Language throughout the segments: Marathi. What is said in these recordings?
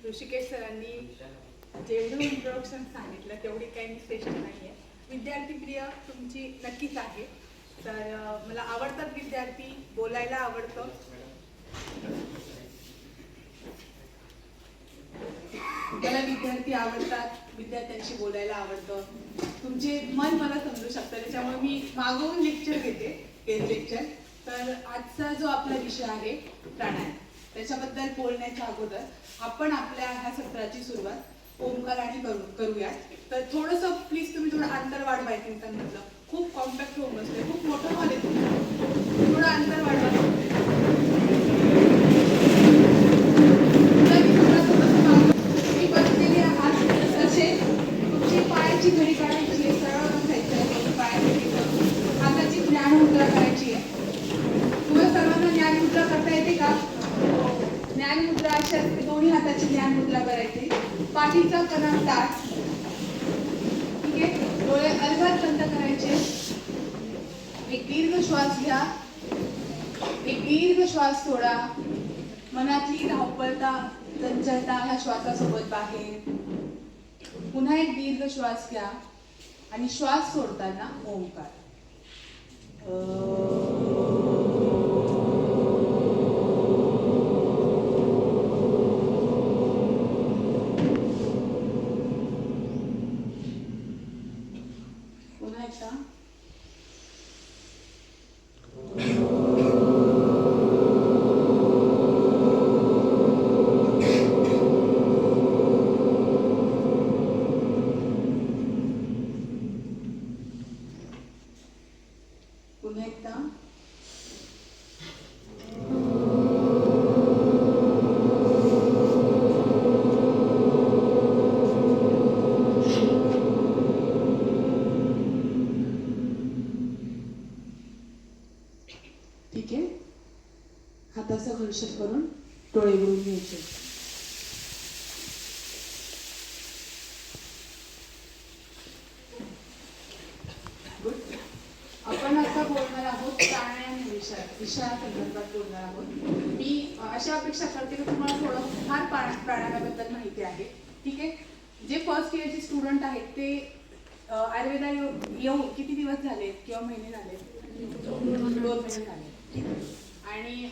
ऋषिकेश सरांनी जेवढं इंट्रोडक्शन सांगितलं तेवढी काही श्रेष्ठ नाही आहे. विद्यार्थीप्रिय तुमची नक्कीच आहे. तर मला आवडतात विद्यार्थी, बोलायला आवडतं. मला विद्यार्थी आवडतात, विद्यार्थ्यांशी बोलायला आवडतं. तुमचे मन मला समजू शकतं, त्याच्यामुळे मी मागवून लेक्चर घेते, गेस्ट लेक्चर. तर आजचा जो आपला विषय आहे प्राणायाम, त्याच्याबद्दल बोलण्याच्या अगोदर आपण आपल्या ह्या सत्राची सुरुवात ओंकाराने करूया. तर थोडंसं प्लीज तुम्ही थोडं अंतर वाढवायचं म्हटलं. खूप कॉम्पॅक्ट होऊन बसले, खूप मोठं हॉल आहे तुमचं, थोडं अंतर वाढवा. मी बसलेली आहात तसे तुमची पायाची घडी काढायची आहे, सरळ बसायचं आहे, पायाची हाताची ज्ञान मुद्रा करायची आहे. तुम्हाला सर्वांना ज्ञान मुद्रा करता येते का? ज्ञान मुद्रा अशी असते, दोन्ही हाताची ज्ञान मुद्रा करायची. पाठीचा कणा ताठ, ठीक आहे. डोळे अलगद बंद करायचे. एक दीर्घ श्वास घ्या, एक दीर्घ श्वास सोडा. मनातली धावपळता चंचलता ह्या श्वासासोबत बाहेर. पुन्हा एक दीर्घ श्वास घ्या आणि श्वास सोडताना ओंकार. पुन्हा एकदा. पुन्हा एकदा. ठीक आहे. हाताचा घर्षण करून डोळे उघडून घ्यायचे. गुड. आपण आता बोलणार आहोत प्राणायाम विषयासंदर्भात बोलणार आहोत. मी अशा अपेक्षा करते की तुम्हाला थोडं फार प्राणायामाबद्दल माहिती आहे. ठीक आहे. जे फर्स्ट इयरचे स्टुडंट आहेत ते आयुर्वेदा येऊन किती दिवस झाले किंवा महिने झाले? 2 महिने झाले. आणि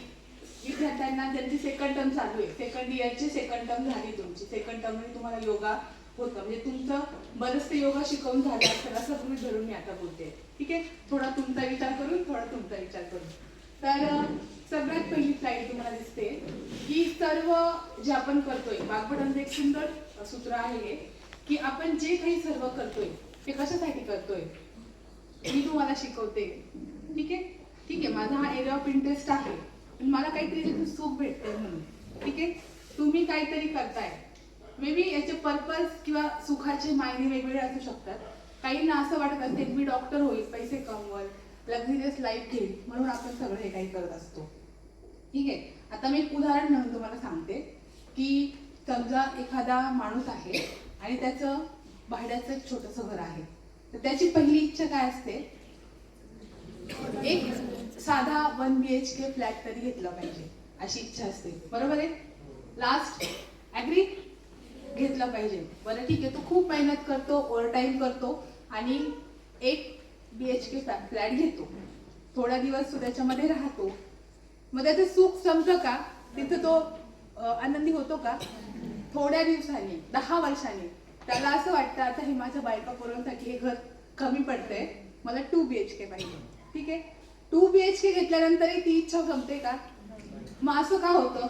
विद्यार्थ्यांना त्यांची सेकंड टर्म चालू आहे. सेकंड इयरची सेकंड टर्म झाली तुमची. सेकंड टर्म मध्ये तुम्हाला योगा होतं, म्हणजे तुमचं बरंचसं योगा शिकवून झालं असेल असं तुम्ही धरून मी आता बोलते. ठीक आहे. थोडा तुमचा विचार करून, थोडा तुमचा विचार करून. तर सगळ्यात पहिली स्लाइड तुम्हाला दिसते की सर्व जे आपण करतोय, वाग्भटांचं एक सुंदर सूत्र आहे की आपण जे काही सर्व करतोय ते कशासाठी करतोय मी तुम्हाला शिकवते. ठीक आहे. ठीक आहे. माझा हा एरिया ऑफ इंटरेस्ट आहे, मला काहीतरी त्याचं सुख भेटतंय म्हणून. ठीक आहे. तुम्ही काहीतरी करताय, मे बी याचे पर्पज किंवा सुखाचे मायने वेगवेगळे असू शकतात. काहींना असं वाटत असते मी डॉक्टर होईल, पैसे कमवल, लक्झरियस लाईफ घेईल, म्हणून आपण सगळं हे काही करत असतो. ठीक आहे. आता मी एक उदाहरण म्हणून तुम्हाला सांगते की समजा एखादा माणूस आहे आणि त्याचं भाड्याचं एक छोटंसं घर आहे. तर त्याची पहिली इच्छा काय असते? एक साधा 1 BHK फ्लॅट तरी घेतला पाहिजे अशी इच्छा असते, बरोबर आहे? Last agree? घेतला पाहिजे. बरं ठीक आहे. तो खूप मेहनत करतो, ओव्हर टाइम करतो आणि 1 BHK फ्लॅट घेतो. थोडा दिवस तो त्याच्यामध्ये राहतो. मग त्याचं सुख संपतं का? तिथं तो आनंदी होतो का? थोड्या दिवसांनी, 10 वर्षांनी त्याला असं वाटतं आता हे माझ्या बायका पोरांसाठी हे घर कमी पडतंय, मला 2 BHK पाहिजे. ठीक आहे. 2 BHK घेतल्यानंतरही ती इच्छा संपते का? मग असं का होतं?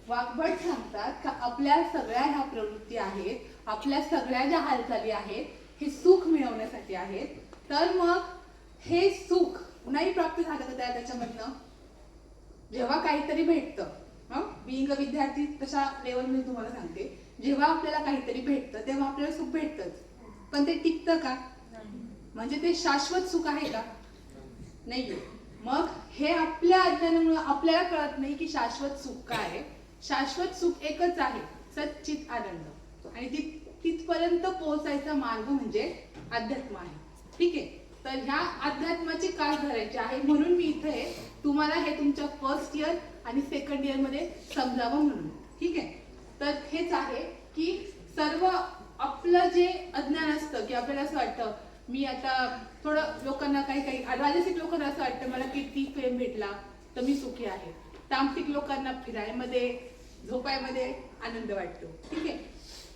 वाग्भट सांगतात का आपल्या सगळ्या ह्या प्रवृत्ती आहेत, आपल्या सगळ्या ज्या हालचाली आहेत, हे सुख मिळवण्यासाठी आहेत. तर मग हे सुख नाही प्राप्त झालं का त्याच्यामधनं? जेव्हा काहीतरी भेटतं, बिईंग अ विद्यार्थी तशा लेवलमध्ये तुम्हाला सांगते, जेव्हा आपल्याला काहीतरी भेटतं तेव्हा आपल्याला सुख भेटतंच, पण ते टिकतं का? म्हणजे ते शाश्वत सुख आहे का? नाहीये. मग हे आपल्या अज्ञानामुळे आपल्याला कळत नाही की शाश्वत सुख काय आहे. शाश्वत सुख एकच आहे, सच्चित आनंद. आणि तिथपर्यंत पोहोचायचा मार्ग म्हणजे अध्यात्म आहे. ठीक आहे. तर ह्या अध्यात्माची काळ धरायची आहे, म्हणून मी इथे तुम्हाला हे तुमच्या फर्स्ट इयर आणि सेकंड इयर मध्ये समजावं म्हणून. ठीक आहे. तर हेच आहे की सर्व आपलं जे अज्ञान असतं की आपल्याला असं वाटतं मी आता थोडं लोकांना काही राजसिक लोकांना असं वाटतं मला कीर्ती फेम भेटला तर मी सुखी आहे. तामसिक लोकांना फिरायमध्ये झोपायमध्ये आनंद वाटतो. ठीक आहे,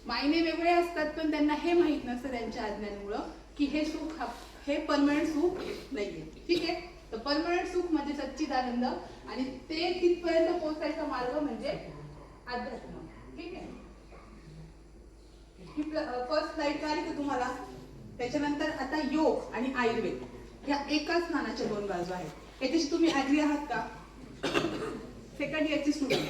मायने वेगळे असतात पण त्यांना हे माहित नसतं त्यांच्या अज्ञानामुळं की हे सुख हे परमनंट सुख नाहीये. ठीक आहे, तर परमनंट सुख म्हणजे सच्चिदानंद आणि ते तिथपर्यंत पोहोचायचा मार्ग म्हणजे अध्यात्म. ठीक आहे, ही फर्स्ट स्लाइड काढली का तुम्हाला. त्याच्यानंतर आता योग आणि आयुर्वेद ह्या एकाच नाण्याच्या दोन बाजू आहेत. याच्याशी तुम्ही ऍग्री आहात का? Second इयरची student.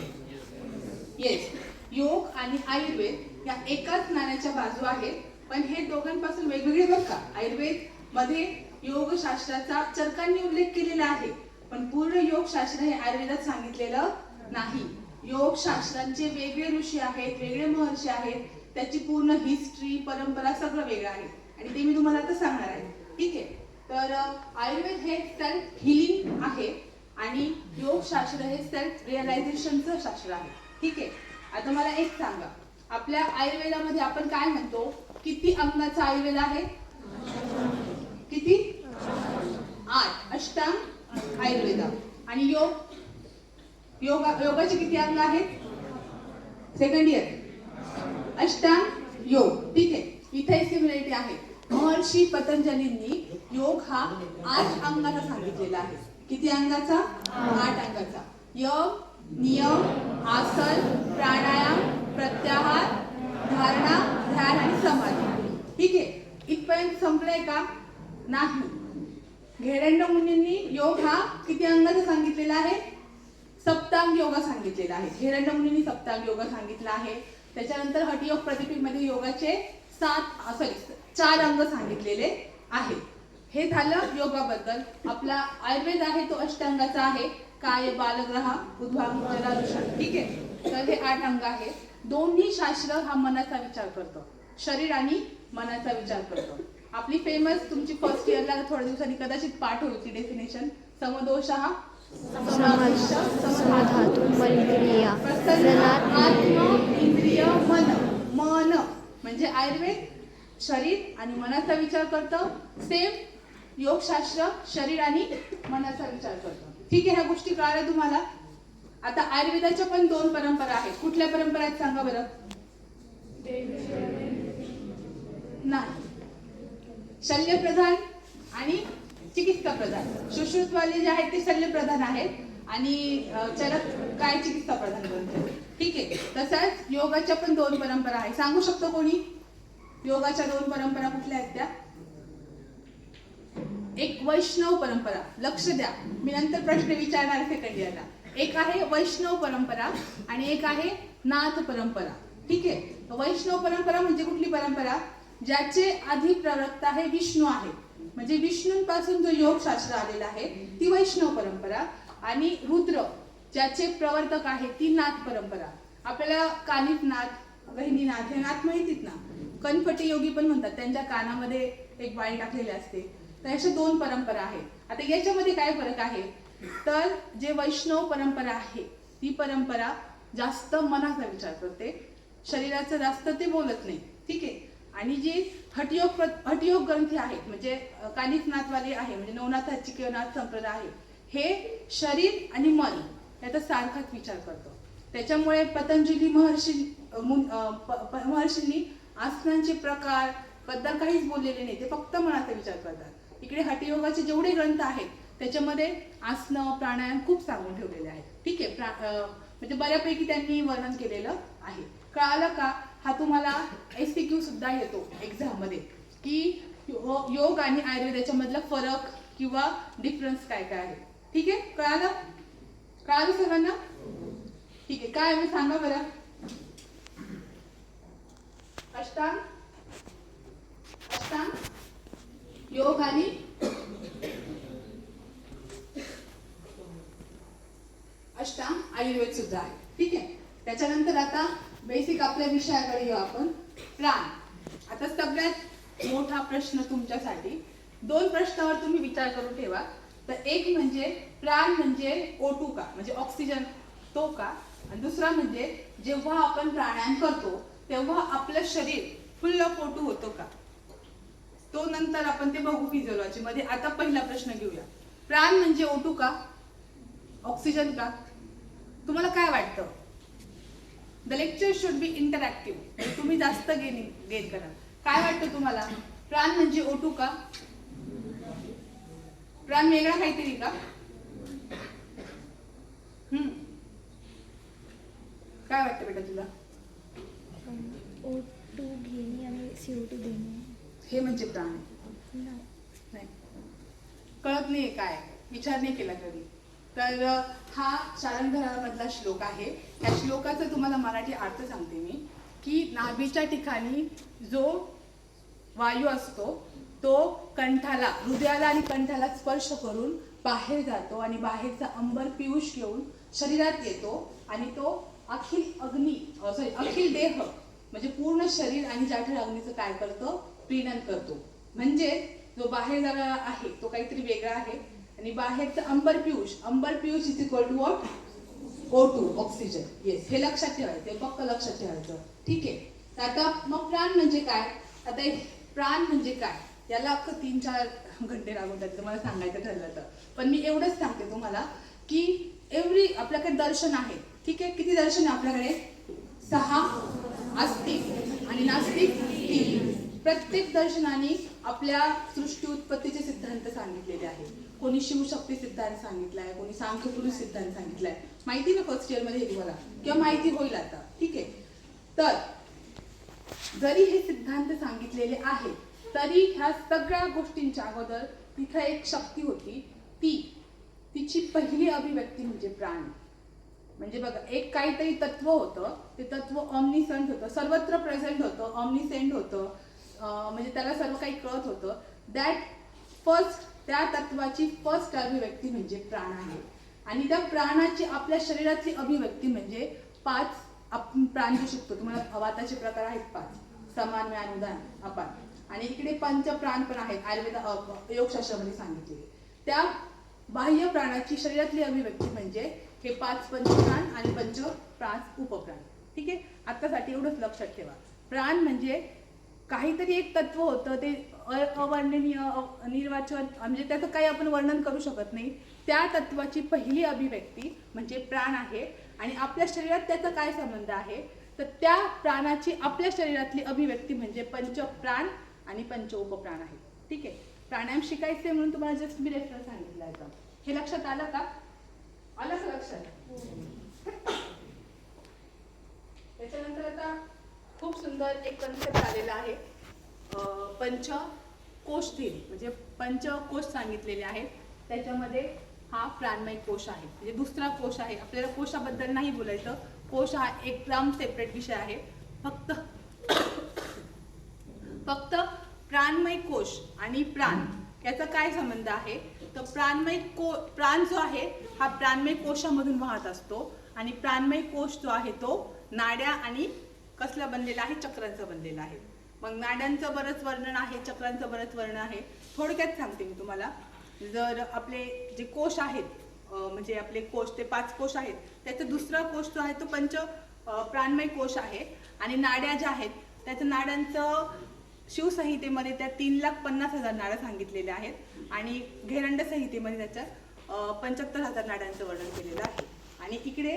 येस, योग आणि आयुर्वेद या एकाच नाण्याच्या बाजू आहेत पण हे दोघांपासून वेगवेगळे बघ का. आयुर्वेद मध्ये योगशास्त्राचा चरकांनी उल्लेख केलेला आहे पण पूर्ण योगशास्त्र हे आयुर्वेदात सांगितलेलं नाही. योगशास्त्रांचे वेगळे ऋषी आहेत, वेगळे महर्षी आहेत, त्याची पूर्ण हिस्ट्री परंपरा सगळं वेगळं आहे आणि ते मी तुम्हाला आता सांगणार आहे. ठीक आहे, तर आयुर्वेद हे सेल्फ हिलिंग आहे आणि योगशास्त्र हे सेल्फ रिअलायझेशनचं शास्त्र आहे. ठीक आहे, आता मला एक सांगा, आपल्या आयुर्वेदामध्ये आपण काय म्हणतो, किती अंगाचा आयुर्वेद आहे? किती? 8 अष्टांग आयुर्वेद. आणि योगाचे किती अंग आहेत? सेकंड इयर अष्टांग योग. ठीक आहे, इथे सिमिलरिटी आहे. महर्षी पतंजलींनी योग हा 8 अंगाचा सांगितलेला आहे. किती अंगाचा? 8 अंगाचा. योग, नियम, आसन, प्राणायाम, प्रत्याहार, धारणा, ध्यान आणि समाधी. ठीक आहे, इथपर्यंत संपलंय का? नाही. घेरंड मुनींनी योग हा किती अंगाचा सांगितलेला आहे? सप्तांग योगा सांगितलेला आहे. घेरंड मुनींनी सप्तांग योगा सांगितला आहे. त्याच्यानंतर हठयोग प्रतिपीमध्ये योगाचे 4 अंग सांगितलेले आहेत. हे झालं योगाबद्दल. आपला आयुर्वेद आहे तो अष्टांगाचा आहे. काय, बालग्रह, उद्भांग, जलारुषण. ठीक आहे, तर हे 8 अंग आहेत. दोन्ही शास्त्र हा मनाचा विचार करतो, शरीर आणि मनाचा विचार करतो. आपली फेमस तुमची फर्स्ट इयरला थोड्या दिवसांनी कदाचित पाठ होईल डेफिनेशन. समदोष हा समधातु मलिंद्रिया आत्म इंद्रिय मन. मन म्हणजे आयुर्वेद शरीर आणि मनाचा विचार करतं. सेम योगशास्त्र शरीर आणि मनाचा विचार करतं. ठीक आहे, ह्या गोष्टी कळल्या तुम्हाला. आता आयुर्वेदाच्या पण 2 परंपरा आहेत. कुठल्या परंपरा आहेत सांगा बरं? नाही, शल्यप्रधान आणि चिकित्सा प्रधान. सुश्रुतवाले जे आहेत ते शल्यप्रधान आहेत आणि चरक काय चिकित्सा प्रधान ग्रंथ. ठीक आहे, तसंच योगाच्या पण 2 परंपरा आहेत. सांगू शकतो कोणी? योगाच्या 2 परंपरा कुठल्या आहेत त्या? एक वैष्णव परंपरा. लक्ष द्या, मी नंतर प्रश्न विचारणार सेकंड इयरला. एक आहे वैष्णव परंपरा आणि एक आहे नाथ परंपरा. ठीक आहे, वैष्णव परंपरा म्हणजे कुठली परंपरा? ज्याचे आधी प्रवक्ता आहे विष्णू आहे, म्हणजे विष्णूंपासून जो योगशास्त्र आलेला आहे ती वैष्णव परंपरा. आणि रुद्र ज्याचे प्रवर्तक आहे ती नाथ परंपरा. आपल्याला कानिफनाथ, गहिनीनाथ हे नाथ माहितीत ना. कनफटी योगी पण म्हणतात, त्यांच्या कानामध्ये एक बाळी टाकलेली असते. तर अशा 2 परंपरा आहेत. आता याच्यामध्ये काय फरक आहे तर जे वैष्णव परंपरा आहे ती परंपरा जास्त मनाचा विचार करते, शरीराचं जास्त ते बोलत नाही. ठीक आहे, आणि जी हठयोग ग्रंथी आहेत म्हणजे कानिफनाथवाले आहे म्हणजे नवनाथाची किंवा नाथ संप्रदाय आहे, हे शरीर आणि मन याचा सारखाच विचार करतो. त्याच्यामुळे पतंजली महर्षींनी आसनांचे प्रकार बद्दल काहीच बोललेले नाही, ते फक्त मनाचा विचार करतात. इकडे हठयोगाचे जेवढे ग्रंथ आहेत त्याच्यामध्ये आसनं, प्राणायाम खूप सांगून ठेवलेले आहेत. ठीक आहे, म्हणजे बऱ्यापैकी त्यांनी वर्णन केलेलं आहे. कळालं का? हा तुम्हाला SCQ सुद्धा येतो एक्झाम मध्ये की योग आणि आयुर्वेदाच्या मधला फरक किंवा डिफरन्स काय काय आहे. ठीक आहे, कळालं सर्वांना? ठीक आहे, काय आहे सांगा बरं. अष्टांग योग आणि अष्टांग आयुर्वेद सुद्धा आहे. ठीक आहे, त्याच्यानंतर आता बेसिक आपल्या विषयाकडे येऊ आपण. प्राण. आता सगळ्यात मोठा प्रश्न तुमच्यासाठी. 2 प्रश्नावर तुम्ही विचार करून ठेवा. तर एक म्हणजे प्राण म्हणजे O2 का, म्हणजे ऑक्सिजन तो का, आणि दुसरा म्हणजे जेव्हा आपण प्राणायाम करतो तेव्हा आपलं शरीर फुल्ल पोटू होतो का, तो नंतर आपण ते बघू फिजिओलॉजी मध्ये. आता पहिला प्रश्न घेऊया. प्राण म्हणजे O2 का, ऑक्सिजन का? तुम्हाला काय वाटतं? The lecture should be interactive, तुम्ही जास्त गेन करा. काय वाटतं तुम्हाला? प्राण म्हणजे O2 का, प्राण वेगळा काहीतरी का? काय वाटतं बेटा तुला? O2 घेणे आणि CO2 देणे हे म्हणजे प्राण नाही. कळत नाहीये काय, विचार नाही केला कधी. तर हा शारंगधरामधला श्लोक आहे. त्या श्लोकाचा तुम्हाला मराठी अर्थ सांगते मी, की नाभीच्या ठिकाणी जो वायू असतो तो कंठाला, हृदयाला आणि कंठाला स्पर्श करून बाहेर जातो आणि बाहेरचा अंबर पियुष घेऊन शरीरात येतो आणि तो अखिल देह म्हणजे पूर्ण शरीर आणि जठर अग्नीचं काय करतो? प्रीणन करतो. म्हणजे जो बाहेर जाणारा आहे तो काहीतरी वेगळा आहे आणि बाहेरचं अंबर पियुष is equal to what? O2, oxygen. Yes, हे लक्षात ठेवायचं, फक्त लक्षात ठेवायचं. ठीक आहे. तर आता मग प्राण म्हणजे काय? आता प्राण म्हणजे काय याला अख्खं 3-4 घंटे लागून जाते तुम्हाला सांगायचं ठरलं तर. पण मी एवढंच सांगते तुम्हाला की आपल्याकडे दर्शन आहे. ठीक आहे, किती दर्शन आहे आपल्याकडे? 6. आस्तिक आणि नास्तिक 3. प्रत्येक दर्शनाने आपल्या सृष्टी उत्पत्तीचे सिद्धांत सांगितलेले आहेत. कोणी शिवशक्ती सिद्धांत सांगितलाय, कोणी सांख्यपुरुष सिद्धांत सांगितलाय. माहिती ना फर्स्ट इयर मध्ये हे तुम्हाला, किंवा माहिती होईल आता. ठीक आहे. तर जरी हे सिद्धांत सांगितलेले आहेत तरी ह्या सगळ्या गोष्टींच्या अगोदर तिथे एक शक्ती होती. तिची पहिली अभिव्यक्ती म्हणजे प्राण. म्हणजे बघा, एक काहीतरी तत्व होतं, ते तत्व ऑमनिसंट होतं, सर्वत्र प्रेझेंट होतं, ऑमनिसेंट होतं, म्हणजे त्याला सर्व काही कळत होतं. त्या तत्वाची फर्स्ट अभिव्यक्ती म्हणजे प्राण आहे. आणि त्या प्राणाची आपल्या शरीरातली अभिव्यक्ती म्हणजे 5 आपण प्राण घेऊ शकतो. तुम्हाला वाताचे प्रकार आहेत 5: समान, व्यान, उदान, अपान. आणि इकडे पंचप्राण पण आहेत, आयुर्वेद योगशास्त्रामध्ये सांगितले. त्या बाह्य प्राणाची शरीरातली अभिव्यक्ती म्हणजे हे 5 पंचप्राण आणि 5 उपप्राण. ठीक आहे. आतासाठी एवढंच लक्षात ठेवा. प्राण म्हणजे काहीतरी एक तत्व होतं, ते अवर्णनीय, निर्वाचन, म्हणजे त्याचं काही आपण वर्णन करू शकत नाही. त्या तत्वाची पहिली अभिव्यक्ती म्हणजे प्राण आहे. आणि आपल्या शरीरात त्याचा काय संबंध आहे? तर त्या प्राणाची आपल्या शरीरातली अभिव्यक्ती म्हणजे पंचप्राण आणि 5 उपप्राण आहे. ठीक आहे. प्राणायाम शिकायचे म्हणून तुम्हाला जस्ट मी रेफरन्स सांगितला आहे. हे लक्षात आलं का? आलं का लक्षात? त्याच्यानंतर आता खूप सुंदर एक कन्सेप्ट आलेला आहे, पंचकोश थेरी. म्हणजे पंचकोश सांगितलेले आहेत. त्याच्यामध्ये हा प्राणमय कोश आहे, म्हणजे दुसरा कोश आहे. आपल्याला कोशाबद्दल नाही बोलायचं, कोश हा एकदम सेपरेट विषय आहे. फक्त प्राणमय कोश आणि प्राण याचा काय संबंध आहे? तर प्राण जो आहे हा प्राणमय कोशामधून वाहत असतो आणि प्राणमय कोश जो आहे तो नाड्या आणि कसला बनलेला आहे? चक्रांचा बनलेला आहे. मग नाड्यांचं बरंच वर्णन आहे, चक्रांचं बरंच वर्णन आहे. थोडक्यात सांगते मी तुम्हाला. जर आपले जे कोश आहेत, म्हणजे आपले कोश ते 5 कोश आहेत, त्याचा दुसरा कोश जो आहे तो प्राणमय कोश आहे. आणि नाड्या ज्या आहेत त्याचं नाड्यांचं शिवसंहितेमध्ये त्या 3,50,000 नाड्या सांगितलेल्या आहेत. आणि घेरंड संहितेमध्ये त्याच्या 75,000 नाड्यांचं वर्णन केलेलं आहे. आणि इकडे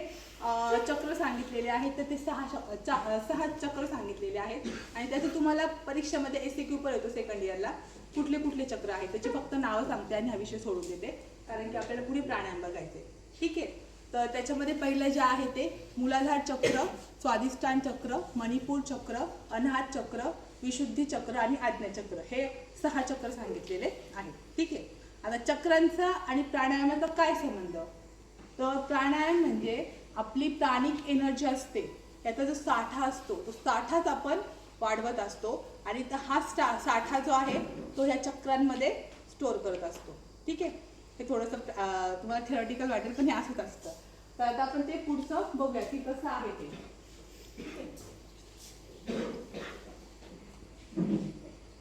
चक्र सांगितलेले आहेत, तर ते 6 चक्र सांगितलेले आहेत. आणि त्याचं तुम्हाला परीक्षेमध्ये SAQ पण येतो सेकंड इयरला, कुठले कुठले चक्र आहेत त्याचे फक्त नावं सांगते आणि हा विषय सोडून देते, कारण की आपल्याला पुढे प्राणायाम बघायचे. ठीक आहे. तर त्याच्यामध्ये पहिलं जे आहे ते मूलाधार चक्र, स्वाधिष्ठान चक्र, मणिपूर चक्र, अनाहत चक्र, विशुद्धी चक्र आणि आज्ञाचक्र, हे 6 चक्र सांगितलेले आहेत. ठीक आहे. आता चक्रांचा आणि प्राणायामाचा काय संबंध? तर प्राणायाम म्हणजे आपली प्राणिक एनर्जी असते, त्याचा जो साठा असतो तो साठाच आपण वाढवत असतो. आणि हा साठा जो आहे तो ह्या चक्रांमध्ये स्टोअर करत असतो. ठीक आहे. हे थोडंसं तुम्हाला थेरॉटिकल वाटेल, पण हे असंच असतं. तर आता आपण ते पुढचं बघूया की कसं आहे ते.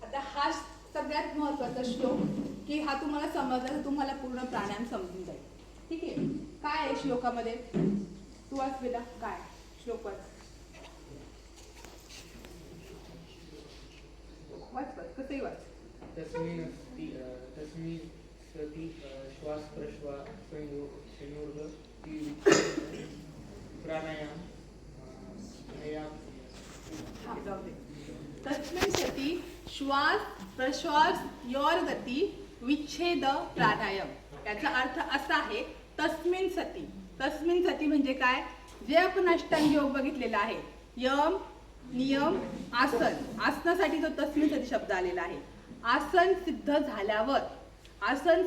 आता हा सगळ्यात महत्त्वाचा श्लोक, की हा तुम्हाला समजला तर तुम्हाला पूर्ण प्राणायाम समजून जाईल. ठीक आहे. काय आहे श्लोकामध्ये? तू वाच बेटा, काय श्लोक वाच. वाच कसंही वाच. तस्मिन् सति श्वास प्रश्वास संयोग प्राणायाम जाऊ दे. तस्मिन् सति श्वास प्रश्वास योर गती विच्छेद प्राणायाम. याचा अर्थ असा आहे, तस्मिन् सति. तस्मिन् सति म्हणजे काय, जे आपण अष्टांग योग बघितलेला आहे, यम नियम आसन. आसनासाठी जो तस्मिन् सति शब्द आलेला आहे. आसन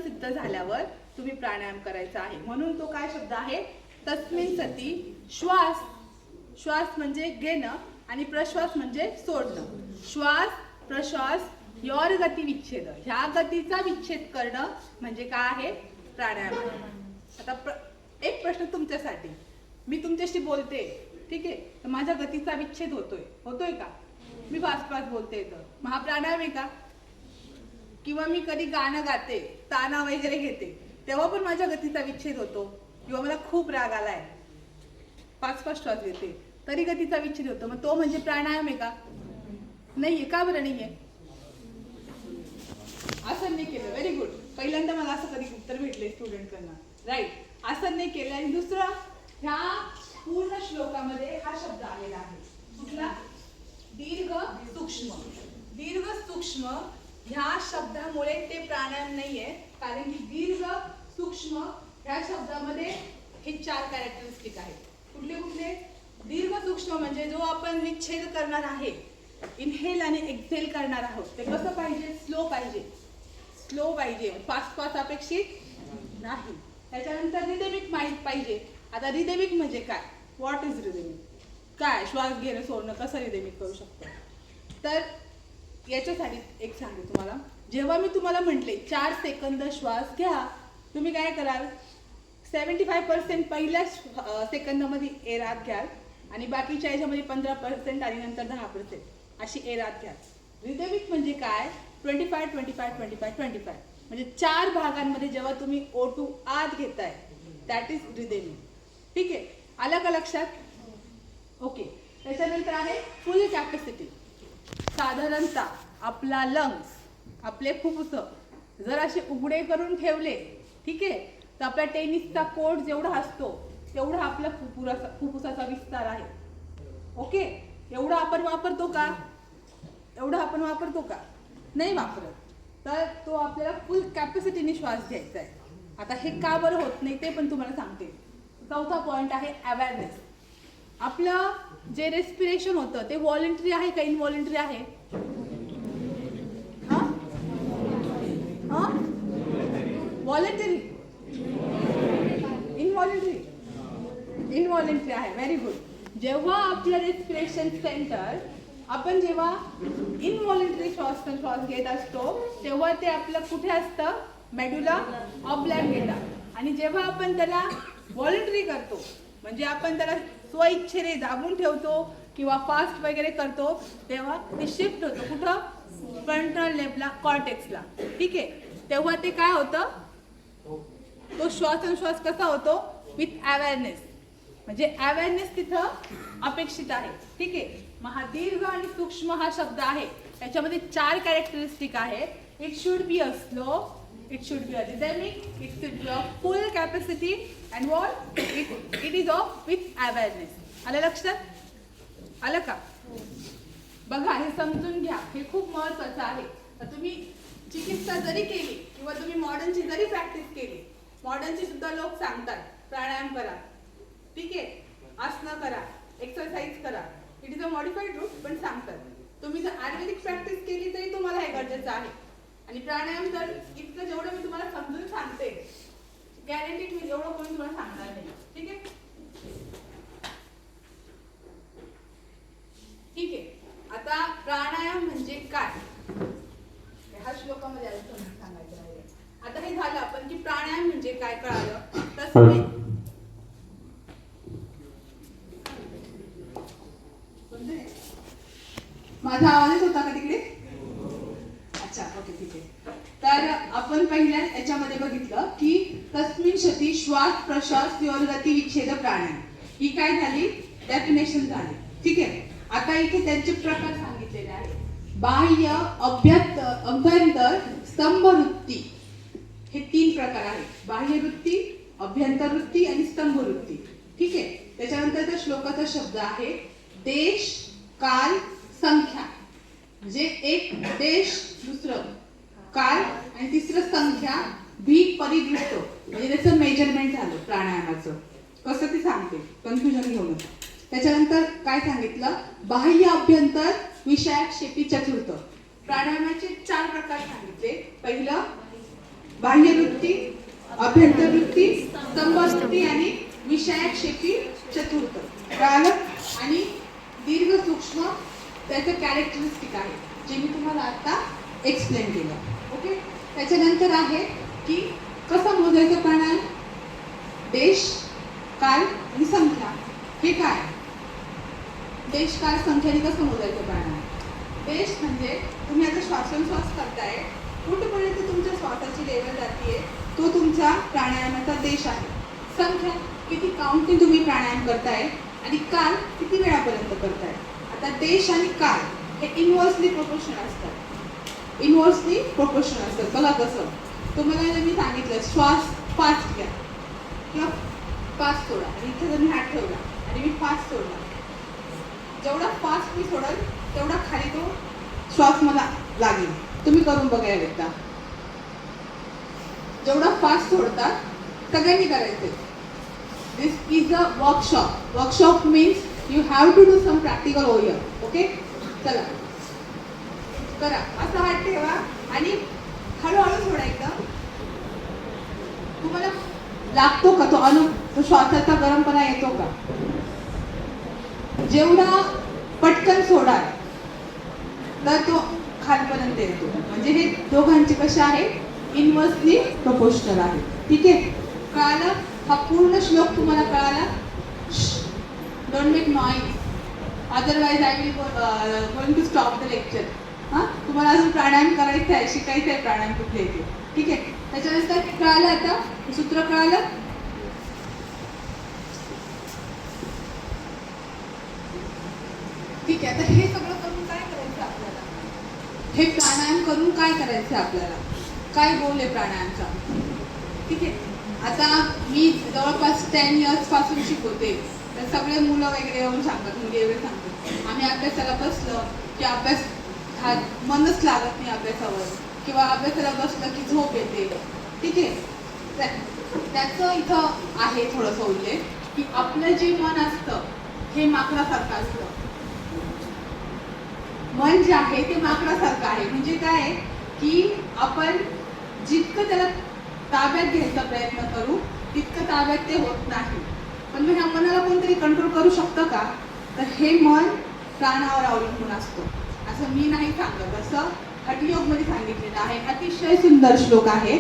सिद्ध झाल्यावर तुम्ही प्राणायाम करायचा आहे, म्हणून तो काय शब्द आहे, तस्मिन् सति. श्वास म्हणजे घेणं आणि प्रश्वास म्हणजे सोडणं. श्वास प्रश्वास योर गती विच्छेद, ह्या गतीचा विच्छेद करणं म्हणजे काय आहे, प्राणायाम. आता एक प्रश्न तुमच्यासाठी. मी तुमच्याशी बोलते, ठीक आहे, तर माझ्या गतीचा विच्छेद होतोय का? मी फास्ट बोलते तर मग हा प्राणायाम आहे का? किंवा मी कधी गाणं गाते, ताना वगैरे घेते, तेव्हा पण माझ्या गतीचा विच्छेद होतो. किंवा मला खूप राग आलाय, फास्ट श्वास घेते, तरी गतीचा विच्छेद होतो. मग तो म्हणजे प्राणायाम आहे का? नाहीये. का बरं नाहीये? आसन नाही केलं. Very good. पहिल्यांदा मला असं कधी उत्तर भेटले स्टुडंटकडनं. राईट, आसन नाही केलं. आणि दुसरं, ह्या पूर्ण श्लोकामध्ये हा शब्द आलेला आहे, कुठला? दीर्घ सूक्ष्म. दीर्घ सूक्ष्म ह्या शब्दामुळे ते प्राणायाम नाहीये, कारण की दीर्घ सूक्ष्म ह्या शब्दामध्ये हे 4 कॅरेक्टरिस्टिक आहेत. कुठले? दीर्घ सूक्ष्म म्हणजे जो आपण विच्छेद करणार आहे, इनहेल आणि एक्झेल करणार आहोत, ते कसं पाहिजे? स्लो पाहिजे. फास्ट अपेक्षित नाही. त्याच्यानंतर रिदमिक माहीत पाहिजे. आता रिदमिक म्हणजे काय? What is rhythmic? काय श्वास घेणं सोडणं कसं रिदमिक करू शकतो? तर याच्यासाठी एक सांगते तुम्हाला. जेव्हा मी तुम्हाला म्हटले 4 सेकंद श्वास घ्या, तुम्ही काय कराल? 75% पहिल्या सेकंदामध्ये एअर आत घ्याल आणि बाकीच्या याच्यामध्ये 15% आणि नंतर 10% अशी एअर आत घ्याल. रिदमिक म्हणजे काय? 25-25-25-25 म्हणजे 4 भागांमध्ये जेव्हा तुम्ही O2 आत घेताय, दॅट इज रिदमिक. ठीक आहे, आलं का लक्षात? ओके. त्याच्यानंतर आहे फुल कॅपॅसिटी. साधारणतः आपला लंग्स, आपले फुफ्फुस जर असे उघडे करून ठेवले, ठीक आहे, तर आपला टेनिसचा कोर्ट जेवढा असतो तेवढा आपला फुफ्फुसाचा विस्तार आहे. ओके. एवढा आपण वापरतो का? नाही वापरत. तर तो आपल्याला फुल कॅपॅसिटीने श्वास घ्यायचा आहे. आता हे का बरं होत नाही ते पण तुम्हाला सांगते. चौथा पॉइंट आहे अवेअरनेस. आपलं जे रेस्पिरेशन होतं ते व्हॉलंटरी आहे का इनव्हॉलंटरी आहे? व्हॉलंटरी, इनव्हॉलंटरी आहे. Very good. जेव्हा आपलं रेस्पिरेशन सेंटर आपण जेव्हा इनव्हॉलंटरी श्वास घेत असतो, तेव्हा ते आपलं कुठे असतं? मेडुला ऑब्लॉंगेटा. आणि जेव्हा आपण त्याला व्हॉलंटरी करतो, म्हणजे आपण त्याला स्वइच्छेने दाबून ठेवतो किंवा फास्ट वगैरे करतो, तेव्हा ते शिफ्ट होतं कुठं? फ्रंटल लेबला, कॉर्टेक्सला. ठीक आहे. तेव्हा ते काय होतं? तो श्वास कसा होतो? With awareness. म्हणजे अवेअरनेस तिथं अपेक्षित आहे. ठीक आहे. मग हा दीर्घ आणि सूक्ष्म हा शब्द आहे, त्याच्यामध्ये 4 कॅरेक्टरिस्टिक आहे. It should be a slow, it should be a rhythmic, it should be of full capacity, and what it is of with awareness. आलं लक्षात? आलं का? बघा, हे समजून घ्या, हे खूप महत्त्वाचं आहे. तर तुम्ही चिकित्सा जरी केली किंवा तुम्ही मॉडर्नची जरी प्रॅक्टिस केली, मॉडर्नची सुद्धा लोक सांगतात प्राणायाम करा, ठीक आहे, आसनं करा, एक्सरसाइज करा, it is a modified root, पण सांगतात. तुम्ही जर आयुर्वेदिक प्रॅक्टिस केली तरी तुम्हाला हे गरजेचं आहे. आणि प्राणायाम तर इतकं जेवढं मी तुम्हाला समजून सांगते, गॅरंटीड मी एवढं कोणी तुम्हाला सांगणार नाही. ठीक आहे? ठीक आहे. आता प्राणायाम म्हणजे काय, ह्या श्लोकामध्ये समजून सांगायचं आहे. आता हे झालं आपण की प्राणायाम म्हणजे काय कळालं. तसं माझा आवाज होता का तिकडे? अच्छा, ओके, ठीक आहे. तर आपण पहिल्याच याच्यामध्ये बघितलं की तस्मिन् सति श्वास प्रश्वास योर गती विच्छेद प्राणायाम. ही काय झाली, डेफिनेशन झाली. ठीक आहे. आता इथे त्यांचे प्रकार सांगितलेले आहेत. बाह्य, अभ्यंतर, स्तंभवृत्ती हे 3 प्रकार आहेत. बाह्यवृत्ती, अभ्यंतरवृत्ती आणि स्तंभवृत्ती. ठीक आहे. त्याच्यानंतर त्या श्लोकाचा शब्द आहे देश, काल, संख्या. म्हणजे एक देश, दुसरं काल आणि तिसरं संख्या, भी परिदृष्ट. म्हणजे त्याचं मेजरमेंट झालं प्राणायामाचं. कसं ते सांगते, कन्फ्युजन घेऊ नका. त्याच्यानंतर काय सांगितलं, बाह्य, अभ्यंतर, विषयाक्षेपी, चतुर्थ. प्राणायामाचे 4 प्रकार सांगितले. पहिलं बाह्यवृत्ती, अभ्यंतरवृत्ती, स्तंभवृत्ती आणि विषयाक्षेपी, चतुर्थ. कळालं? आणि दीर्घ, सूक्ष्म त्याचं कॅरेक्टरिस्टिक आहे, जे मी तुम्हाला आता एक्सप्लेन केलं. ओके. त्याच्यानंतर आहे की कसं मोजायचं प्राणायाम, देश, काल आणि संख्या. हे काय, देश, काल, संख्याने कसं मोजायचं प्राणायाम. देश म्हणजे तुम्ही आता श्वासोच्छ्वास करताय, कुठपर्यंत तुमच्या श्वासाची लेवल जातीये तो तुमचा प्राणायामाचा देश आहे. संख्या किती काउंटिंग तुम्ही प्राणायाम करताय आणि काल किती वेळापर्यंत करताय. आता देश आणि काल हे इनव्हर्सली प्रोपोर्शनल असतात. इनव्हर्सली प्रोपोर्शनल असतात. बघा कसं, तुम्हाला जर मी सांगितलं श्वास फास्ट घ्या किंवा फास्ट सोडा आणि इथे जर मी हात ठेवला आणि मी फास्ट सोडला, जेवढा फास्ट मी सोडाल तेवढा खाली तो श्वास मला लागेल. तुम्ही करून बघा एकदा. जेवढा फास्ट सोडतात सगळ्यांनी करायचे. This is a workshop. Workshop means you have to do some practical over here. Okay? चला करा. असा हात ठेवा आणि हळूहळू सोडा एकदम. तुम्हाला लागतो का तो श्वासाचा गरमपणा येतो का. जेवढा पटकन सोडाल तर तो खालपर्यंत येतो. म्हणजे हे दोघांचे कसे आहे, इनव्हर्सली प्रोपोर्शनल आहे. ठीक आहे. कळालं. हा पूर्ण श्लोक तुम्हाला कळाला. Don't make noise. Otherwise, I will going to stop the lecture. तुम्हाला अजून प्राणायाम करायचं आहे, शिकायचं आहे प्राणायाम कुठले येते. ठीक आहे. त्याच्यानंतर कळालं, आता सूत्र कळालं. ठीक आहे. आता हे सगळं करून काय करायचं आपल्याला, हे प्राणायाम करून काय करायचं आपल्याला, काय गोल आहे प्राणायामचा. ठीक आहे. आता मी जवळपास 10 years पासून शिकवते. तर सगळे मुलं वगैरे येऊन सांगतात, मुली वगैरे सांगतात आम्ही अभ्यासाला बसलं की अभ्यास मनच लागत नाही अभ्यासावर, किंवा अभ्यासाला बसलं की झोप येते. ठीक आहे. त्याचं इथं आहे थोडंसं उल्लेख की आपलं जे मन असतं हे माकडासारखं असतं. मन जे आहे ते माकडासारखं आहे. म्हणजे काय की आपण जितकं त्याला ताब्यात घ्यायचा प्रयत्न करू तितकं ताब्यात ते होत नाही. पण ह्या मनाला कोणतरी कंट्रोल करू शकतं का, तर हे मन प्राणावर अवलंबून असतं. असं मी नाही सांगत, असं हठयोगमध्ये सांगितलेलं आहे. अतिशय सुंदर श्लोक आहे.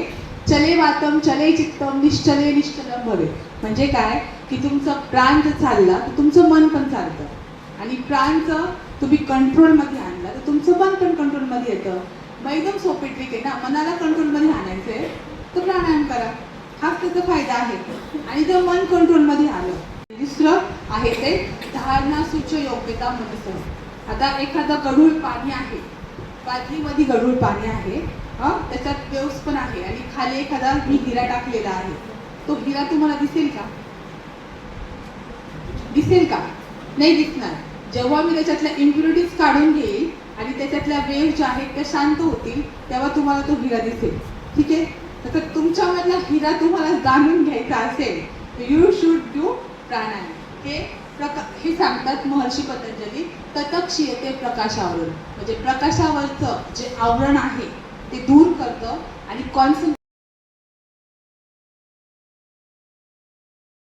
चले वातम चले चित्तम निश्चले निश्चलम भवे. म्हणजे काय की तुमचं प्राण जर चालला तर तुमचं मन पण चालतं, आणि प्राणचं तुम्ही कंट्रोलमध्ये आणला तर तुमचं मन पण कंट्रोलमध्ये येतं. मग एकदम सोपी ट्रिक आहे ना, मनाला कंट्रोलमध्ये आणायचंय तर प्राणायाम करा. हाच त्याचा फायदा आहे. आणि जर मन कंट्रोलमध्ये आलं, दुसरं आहे ते धारणा सूच योग्यता मनसह. आता एखादं गढूळ पाणी आहे, बादलीमध्ये गढूळ पाणी आहे, त्याच्यात वेव्स पण आहे आणि खाली एखादा मी हिरा टाकलेला आहे. तो हिरा तुम्हाला दिसेल का, दिसेल का, नाही दिसणार. जेव्हा मी त्याच्यातल्या इम्प्युरिटीज काढून घेईल आणि त्याच्यातल्या वेव्ह ज्या आहेत त्या शांत होतील तेव्हा तुम्हाला तो हिरा दिसेल. ठीक आहे. तर तुमच्यामधला हिरा तुम्हाला जाणून घ्यायचा असेल यू शुड डू प्राणायाम. हे सांगतात महर्षी पतंजली. ततक्षीयते प्रकाशावरण. म्हणजे प्रकाशावरचं जे आवरण आहे ते दूर करतं आणि कॉन्सन्ट्रेट